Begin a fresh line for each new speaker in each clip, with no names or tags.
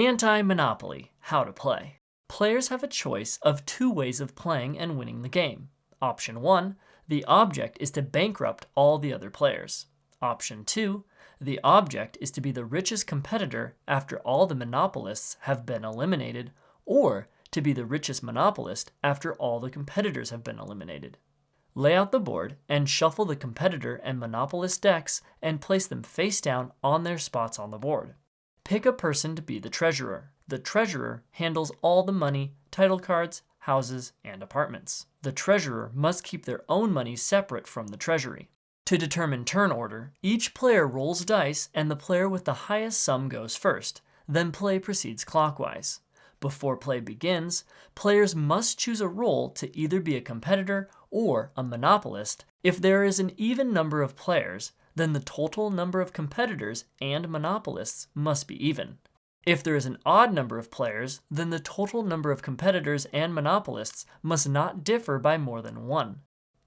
Anti-monopoly, how to play. Players have a choice of two ways of playing and winning the game. Option 1, the object is to bankrupt all the other players. Option 2, the object is to be the richest competitor after all the monopolists have been eliminated, or to be the richest monopolist after all the competitors have been eliminated. Lay out the board and shuffle the competitor and monopolist decks and place them face down on their spots on the board. Pick a person to be the treasurer. The treasurer handles all the money, title cards, houses, and apartments. The treasurer must keep their own money separate from the treasury. To determine turn order, each player rolls dice and the player with the highest sum goes first. Then play proceeds clockwise. Before play begins, players must choose a role to either be a competitor or a monopolist. If there is an even number of players, then the total number of competitors and monopolists must be even. If there is an odd number of players, then the total number of competitors and monopolists must not differ by more than one.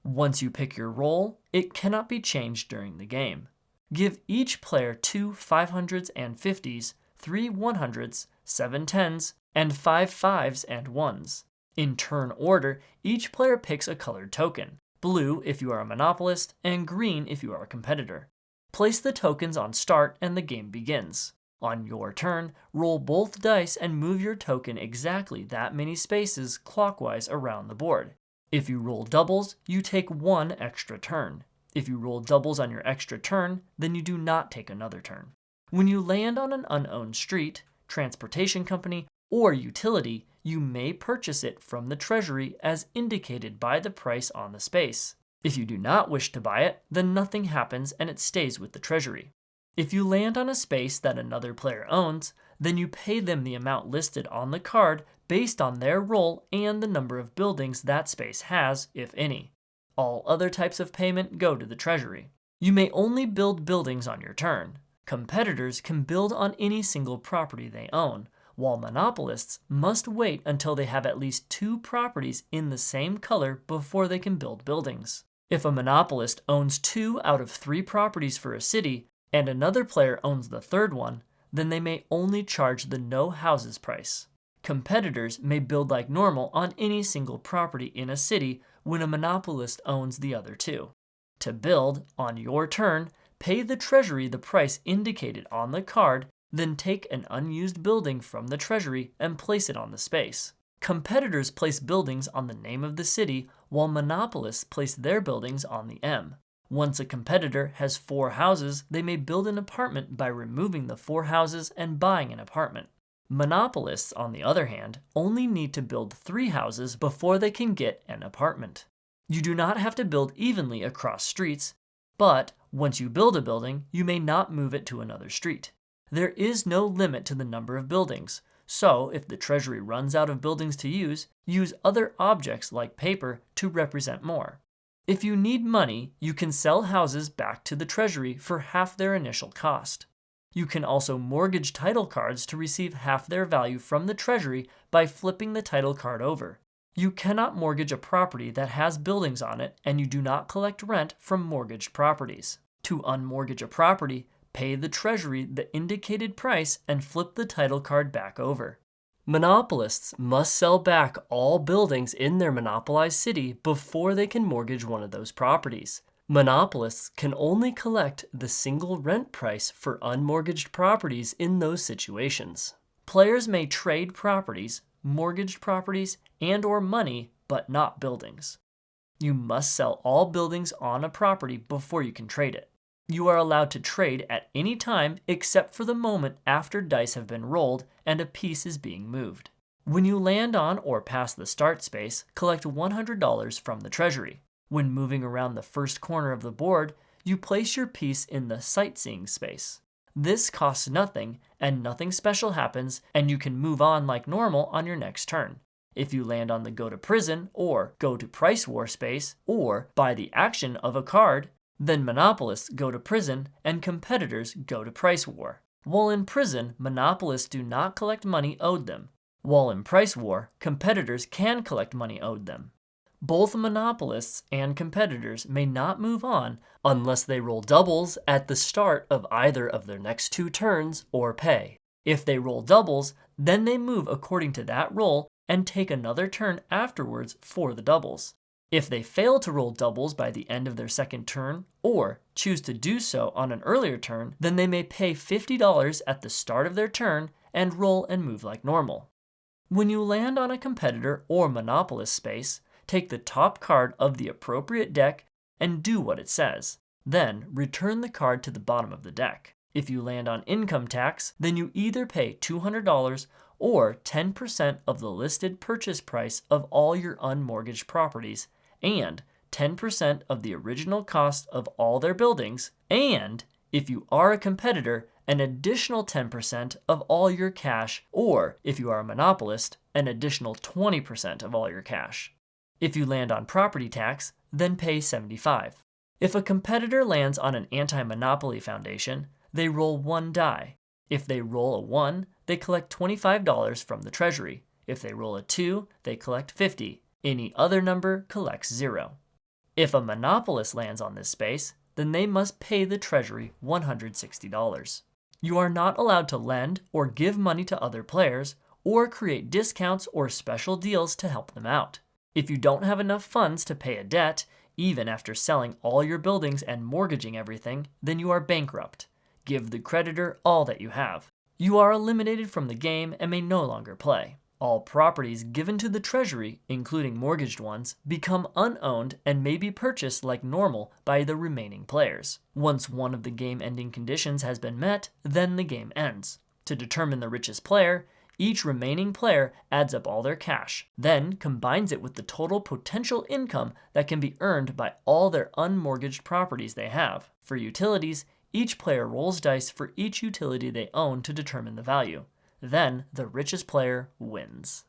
Once you pick your role, it cannot be changed during the game. Give each player 2 500s and 50s, 3 100s, 7 10s, and 5 5s and 1s. In turn order, each player picks a colored token. Blue if you are a monopolist, and green if you are a competitor. Place the tokens on start and the game begins. On your turn, roll both dice and move your token exactly that many spaces clockwise around the board. If you roll doubles, you take one extra turn. If you roll doubles on your extra turn, then you do not take another turn. When you land on an unowned street, transportation company, or utility, you may purchase it from the treasury as indicated by the price on the space. If you do not wish to buy it, then nothing happens and it stays with the treasury. If you land on a space that another player owns, then you pay them the amount listed on the card based on their role and the number of buildings that space has, if any. All other types of payment go to the treasury. You may only build buildings on your turn. Competitors can build on any single property they own, while monopolists must wait until they have at least 2 properties in the same color before they can build buildings. If a monopolist owns 2 out of 3 properties for a city, and another player owns the third one, then they may only charge the no houses price. Competitors may build like normal on any single property in a city when a monopolist owns the other 2. To build, on your turn, pay the treasury the price indicated on the card, then take an unused building from the treasury and place it on the space. Competitors place buildings on the name of the city, while monopolists place their buildings on the M. Once a competitor has 4 houses, they may build an apartment by removing the 4 houses and buying an apartment. Monopolists, on the other hand, only need to build 3 houses before they can get an apartment. You do not have to build evenly across streets, but once you build a building, you may not move it to another street. There is no limit to the number of buildings, so if the treasury runs out of buildings to use other objects like paper to represent more. If you need money, you can sell houses back to the treasury for half their initial cost. You can also mortgage title cards to receive half their value from the treasury by flipping the title card over. You cannot mortgage a property that has buildings on it, and you do not collect rent from mortgaged properties. To unmortgage a property, pay the treasury the indicated price and flip the title card back over. Monopolists must sell back all buildings in their monopolized city before they can mortgage one of those properties. Monopolists can only collect the single rent price for unmortgaged properties in those situations. Players may trade properties, mortgaged properties, and/or money, but not buildings. You must sell all buildings on a property before you can trade it. You are allowed to trade at any time except for the moment after dice have been rolled and a piece is being moved. When you land on or pass the start space, collect $100 from the treasury. When moving around the first corner of the board, you place your piece in the sightseeing space. This costs nothing and nothing special happens, and you can move on like normal on your next turn. If you land on the go to prison or go to price war space or buy the action of a card, then monopolists go to prison and competitors go to price war. While in prison, monopolists do not collect money owed them. While in price war, competitors can collect money owed them. Both monopolists and competitors may not move on unless they roll doubles at the start of either of their next 2 turns or pay. If they roll doubles, then they move according to that roll and take another turn afterwards for the doubles. If they fail to roll doubles by the end of their second turn, or choose to do so on an earlier turn, then they may pay $50 at the start of their turn and roll and move like normal. When you land on a competitor or monopolist space, take the top card of the appropriate deck and do what it says. Then return the card to the bottom of the deck. If you land on income tax, then you either pay $200 or 10% of the listed purchase price of all your unmortgaged properties, and 10% of the original cost of all their buildings, and, if you are a competitor, an additional 10% of all your cash, or, if you are a monopolist, an additional 20% of all your cash. If you land on property tax, then pay $75. If a competitor lands on an anti-monopoly foundation, they roll one die. If they roll a 1, they collect $25 from the treasury. If they roll a 2, they collect $50. Any other number collects 0. If a monopolist lands on this space, then they must pay the treasury $160. You are not allowed to lend or give money to other players, or create discounts or special deals to help them out. If you don't have enough funds to pay a debt, even after selling all your buildings and mortgaging everything, then you are bankrupt. Give the creditor all that you have. You are eliminated from the game and may no longer play. All properties given to the treasury, including mortgaged ones, become unowned and may be purchased like normal by the remaining players. Once one of the game-ending conditions has been met, then the game ends. To determine the richest player, each remaining player adds up all their cash, then combines it with the total potential income that can be earned by all their unmortgaged properties they have. For utilities, each player rolls dice for each utility they own to determine the value. Then the richest player wins.